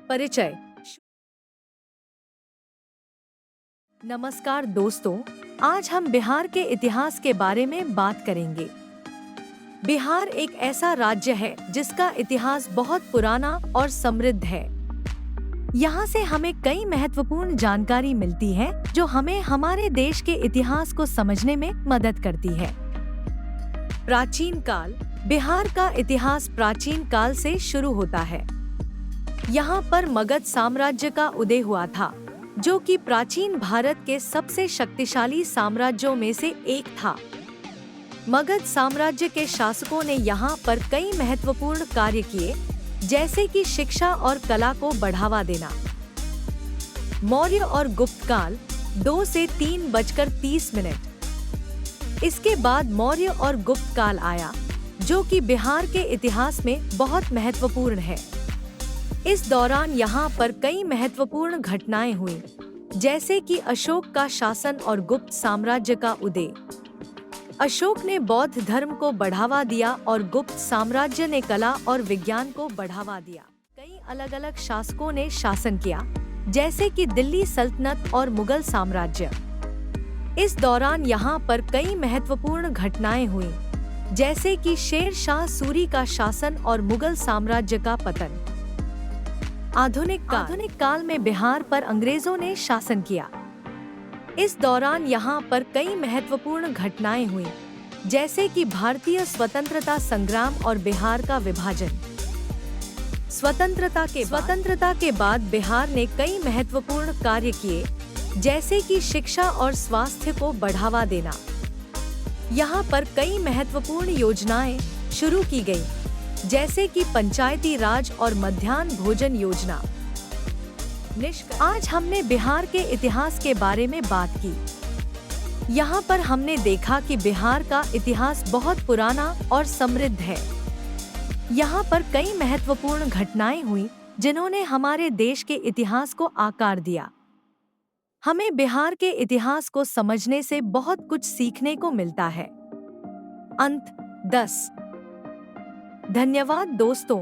परिचय। नमस्कार दोस्तों, आज हम बिहार के इतिहास के बारे में बात करेंगे। बिहार एक ऐसा राज्य है जिसका इतिहास बहुत पुराना और समृद्ध है। यहाँ से हमें कई महत्वपूर्ण जानकारी मिलती है जो हमें हमारे देश के इतिहास को समझने में मदद करती है। प्राचीन काल। बिहार का इतिहास प्राचीन काल से शुरू होता है। यहाँ पर मगध साम्राज्य का उदय हुआ था, जो कि प्राचीन भारत के सबसे शक्तिशाली साम्राज्यों में से एक था। मगध साम्राज्य के शासकों ने यहाँ पर कई महत्वपूर्ण कार्य किए, जैसे कि शिक्षा और कला को बढ़ावा देना। मौर्य और गुप्त काल। 2 से 3:30। इसके बाद मौर्य और गुप्त काल आया, जो कि बिहार के इतिहास में बहुत महत्वपूर्ण है। इस दौरान यहाँ पर कई महत्वपूर्ण घटनाएं हुई, जैसे कि अशोक का शासन और गुप्त साम्राज्य का उदय। अशोक ने बौद्ध धर्म को बढ़ावा दिया और गुप्त साम्राज्य ने कला और विज्ञान को बढ़ावा दिया। कई अलग अलग शासकों ने शासन किया, जैसे कि दिल्ली सल्तनत और मुगल साम्राज्य। इस दौरान यहाँ पर कई महत्वपूर्ण घटनाएं हुई, जैसे कि शेर शाह सूरी का शासन और मुगल साम्राज्य का पतन। आधुनिक काल में बिहार पर अंग्रेजों ने शासन किया। इस दौरान यहाँ पर कई महत्वपूर्ण घटनाएं हुई, जैसे कि भारतीय स्वतंत्रता संग्राम और बिहार का विभाजन। स्वतंत्रता के बाद बिहार ने कई महत्वपूर्ण कार्य किए, जैसे कि शिक्षा और स्वास्थ्य को बढ़ावा देना। यहाँ पर कई महत्वपूर्ण योजनाएं शुरू की गई, जैसे कि पंचायती राज और मध्याह्न भोजन योजना। आज हमने बिहार के इतिहास के बारे में बात की। यहाँ पर हमने देखा कि बिहार का इतिहास बहुत पुराना और समृद्ध है। यहाँ पर कई महत्वपूर्ण घटनाएं हुई, जिन्होंने हमारे देश के इतिहास को आकार दिया। हमें बिहार के इतिहास को समझने से बहुत कुछ सीखने को मिलता है। अंत 10। धन्यवाद दोस्तों।